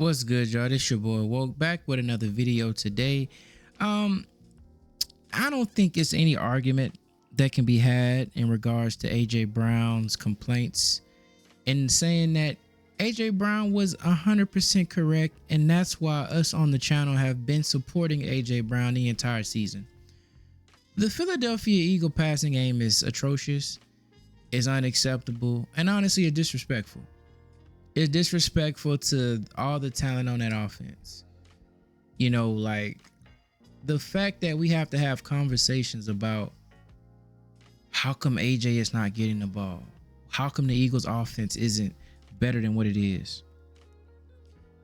What's good, y'all? This your boy Woke back with another video today. Um, I don't think it's any argument that can be had in regards to AJ Brown's complaints in saying that AJ Brown was 100% correct, and that's why us on the channel have been supporting AJ Brown the entire season. The Philadelphia Eagle passing game is atrocious, is unacceptable, and honestly, it's disrespectful. It's disrespectful to all the talent on that offense. You know, like the fact that we have to have conversations about how come AJ is not getting the ball? How come the Eagles offense isn't better than what it is?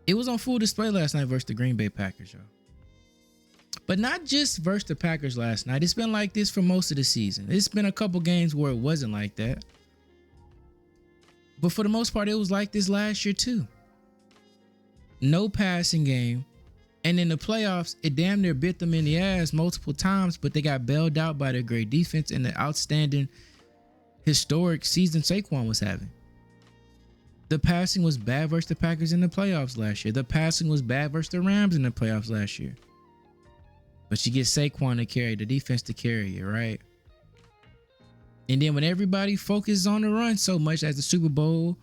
It was on full display last night versus the Green Bay Packers, y'all. But not just versus the Packers last night. It's been like this for most of the season. It's been a couple games where it wasn't like that. But for the most part, it was like this last year too. No passing game. And in the playoffs, it damn near bit them in the ass multiple times, but they got bailed out by their great defense and the outstanding historic season Saquon was having. The passing was bad versus the Packers in the playoffs last year. The passing was bad versus the Rams in the playoffs last year. But you get Saquon to carry, the defense to carry it, right? And then when everybody focuses on the run so much as the Super Bowl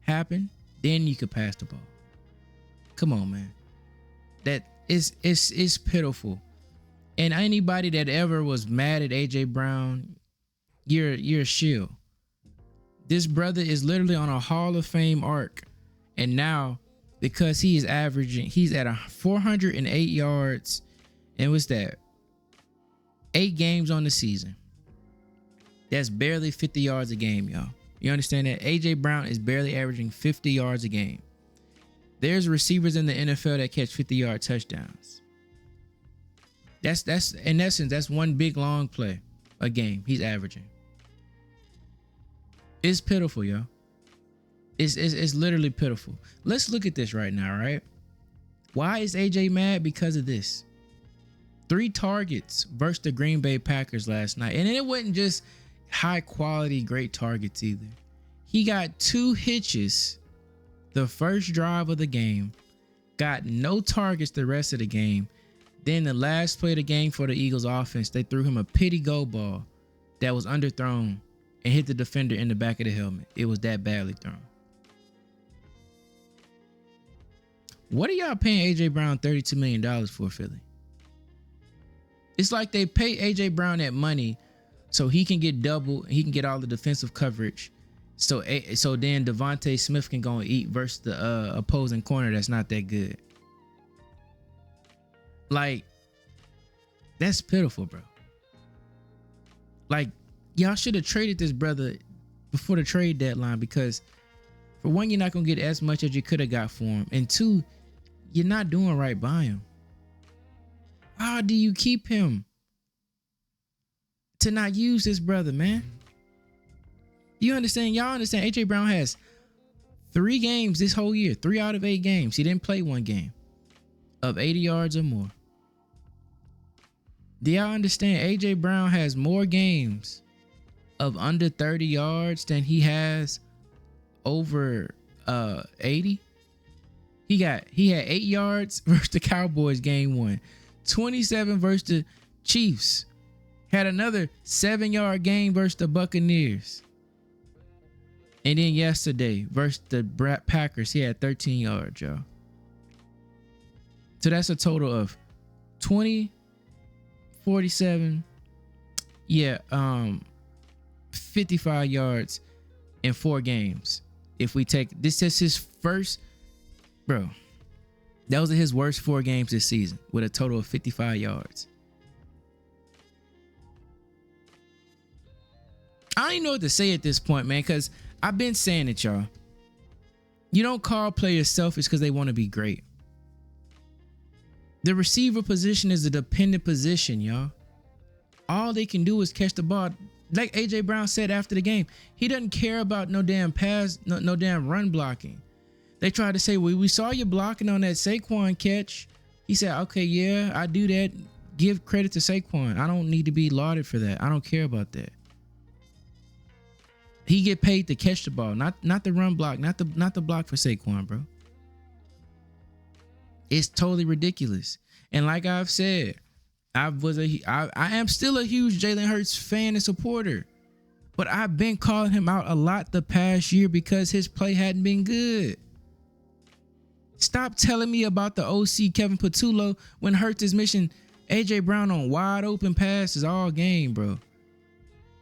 happened, then you could pass the ball. Come on, man. That is pitiful. And anybody that ever was mad at AJ Brown, you're a shill. This brother is literally on a Hall of Fame arc. And now, because he's at 408 yards, and what's that? 8 games on the season. That's barely 50 yards a game, y'all. You understand that? AJ Brown is barely averaging 50 yards a game. There's receivers in the NFL that catch 50-yard touchdowns. That's in essence, that's one big long play a game he's averaging. It's pitiful, y'all. It's literally pitiful. Let's look at this right now, right? Why is AJ mad? Because of this. 3 targets versus the Green Bay Packers last night. And it wasn't just high quality, great targets either. He got 2 hitches the first drive of the game, got no targets the rest of the game. Then the last play of the game for the Eagles offense, they threw him a pity go ball that was underthrown and hit the defender in the back of the helmet. It was that badly thrown. What are y'all paying AJ Brown $32 million for, Philly? It's like they pay AJ Brown that money so he can get double, he can get all the defensive coverage. So then Devontae Smith can go and eat versus the opposing corner that's not that good. Like, that's pitiful, bro. Like, y'all should have traded this brother before the trade deadline, because for one, you're not going to get as much as you could have got for him. And 2, you're not doing right by him. Why do you keep him? To not use this brother, man. You understand? Y'all understand? AJ Brown has 3 games this whole year. 3 out of 8 games. He didn't play 1 game of 80 yards or more. Do y'all understand? AJ Brown has more games of under 30 yards than he has over 80. He had 8 yards versus the Cowboys game 1. 27 versus the Chiefs. Had another 7-yard game versus the Buccaneers. And then yesterday versus the Packers, he had 13 yards, y'all. So that's a total of 20, 47, 55 yards in 4 games. If we take this as his first, bro, that was his worst 4 games this season with a total of 55 yards. I don't even know what to say at this point, man, because I've been saying it, y'all. You don't call players selfish because they want to be great. The receiver position is a dependent position, y'all. All they can do is catch the ball. Like AJ Brown said after the game, he doesn't care about no damn pass, no damn run blocking. They tried to say, well, we saw you blocking on that Saquon catch. He said, okay, yeah, I do that. Give credit to Saquon. I don't need to be lauded for that. I don't care about that. He get paid to catch the ball, not the run block, not the block for Saquon, bro. It's totally ridiculous. And like I've said, I am still a huge Jalen Hurts fan and supporter, but I've been calling him out a lot the past year because his play hadn't been good. Stop telling me about the OC Kevin Patullo when Hurts is missing AJ Brown on wide open passes all game, bro.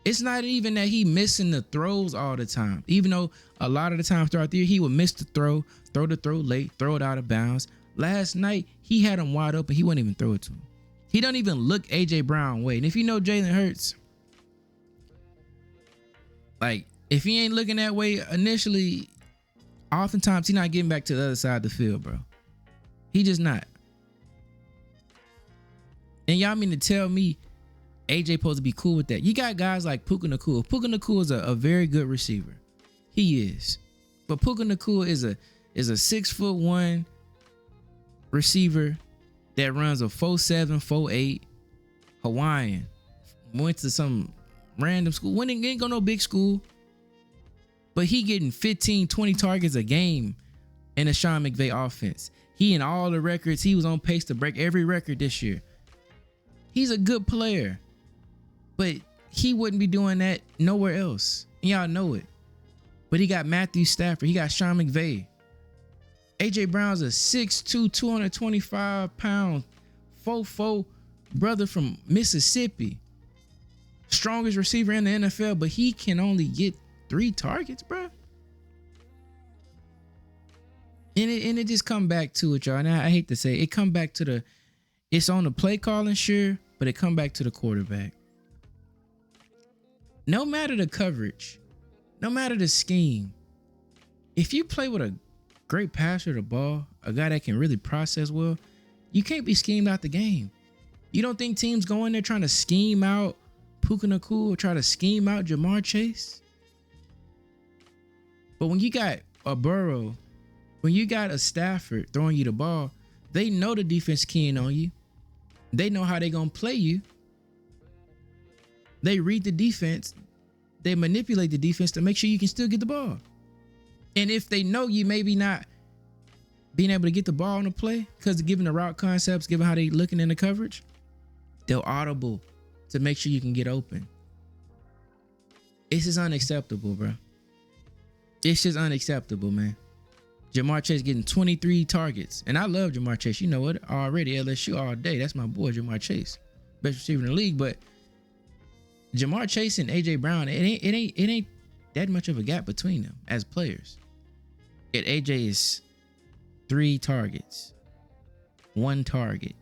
It's not even that he missing the throws all the time, even though a lot of the times throughout the year he would miss the throw the throw late, throw it out of bounds. Last night he had him wide open. He wouldn't even throw it to him. He don't even look AJ Brown way. And if you know Jalen Hurts, like if he ain't looking that way initially, oftentimes he's not getting back to the other side of the field, bro. He just not. And y'all mean to tell me AJ supposed to be cool with that? You got guys like Puka Nacua. Puka Nacua is a very good receiver. He is. But Puka Nacua is a 6'1" receiver that runs a 4'7", 4'8" Hawaiian. Went to some random school. Ain't go no big school. But he getting 15, 20 targets a game in a Sean McVay offense. He in all the records. He was on pace to break every record this year. He's a good player. But he wouldn't be doing that nowhere else. And y'all know it. But he got Matthew Stafford. He got Sean McVay. AJ Brown's a 6'2", 225-pound, 4'4" brother from Mississippi. Strongest receiver in the NFL, but he can only get 3 targets, bro. And it just come back to it, y'all. And I hate to say it come back to it's on the play calling, sure, but it come back to the quarterback. No matter the coverage, no matter the scheme, if you play with a great passer of the ball, a guy that can really process well, you can't be schemed out the game. You don't think teams go in there trying to scheme out Puka Nacua or try to scheme out Jamar Chase? But when you got a Burrow, when you got a Stafford throwing you the ball, they know the defense keying on you. They know how they gonna play you. They read the defense. They manipulate the defense to make sure you can still get the ball. And if they know you maybe not being able to get the ball on the play because of given the route concepts, given how they looking in the coverage, they'll audible to make sure you can get open. This is unacceptable, bro. It's just unacceptable, man. Jamar Chase getting 23 targets. And I love Jamar Chase. You know it already. LSU all day. That's my boy, Jamar Chase. Best receiver in the league. But Jamar Chase and AJ Brown, it ain't that much of a gap between them as players. Yet AJ is 3 targets. 1 target.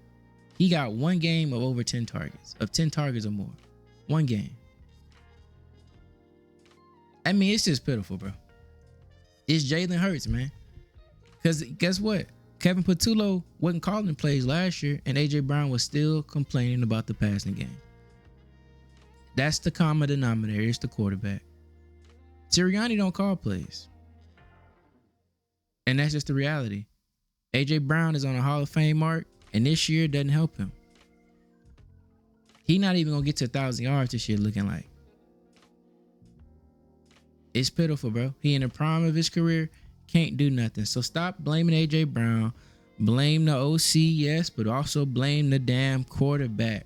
He got 1 game of over 10 targets. Of 10 targets or more. 1 game. I mean, it's just pitiful, bro. It's Jalen Hurts, man. Because guess what? Kevin Patullo wasn't calling plays last year, and AJ Brown was still complaining about the passing game. That's the common denominator. It's the quarterback. Sirianni don't call plays. And that's just the reality. AJ Brown is on a Hall of Fame mark, and this year doesn't help him. He's not even going to get to 1,000 yards this year looking like. It's pitiful, bro. He in the prime of his career, can't do nothing. So stop blaming AJ Brown. Blame the OC, yes, but also blame the damn quarterback.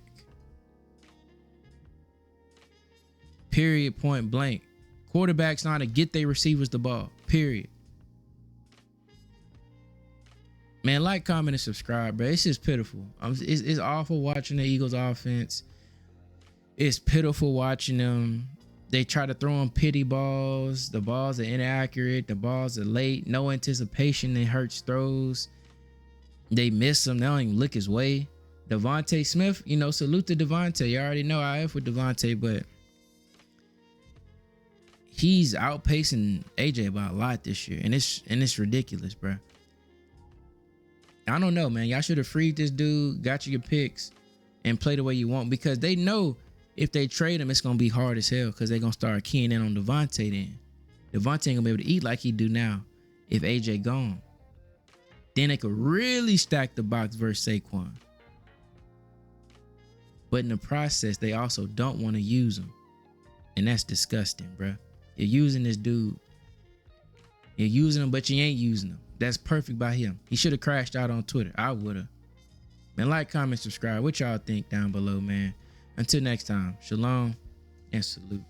Period, point blank. Quarterbacks know how to get their receivers the ball. Period. Man, like, comment, and subscribe, bro. It's just pitiful. It's awful watching the Eagles offense. It's pitiful watching them. They try to throw them pity balls. The balls are inaccurate. The balls are late. No anticipation in Hurts throws. They miss him. They don't even look his way. Devontae Smith, you know, salute to Devontae. You already know I F with Devontae, but he's outpacing AJ by a lot this year. And it's ridiculous, bro. I don't know, man. Y'all should have freed this dude, got you your picks, and play the way you want, because they know if they trade him, it's going to be hard as hell because they're going to start keying in on Devontae then. Devontae ain't going to be able to eat like he do now if AJ gone. Then they could really stack the box versus Saquon. But in the process, they also don't want to use him. And that's disgusting, bro. You're using this dude. You're using him, but you ain't using him. That's perfect by him. He should have crashed out on Twitter. I would have. Man, like, comment, subscribe. What y'all think down below, man. Until next time, shalom and salute.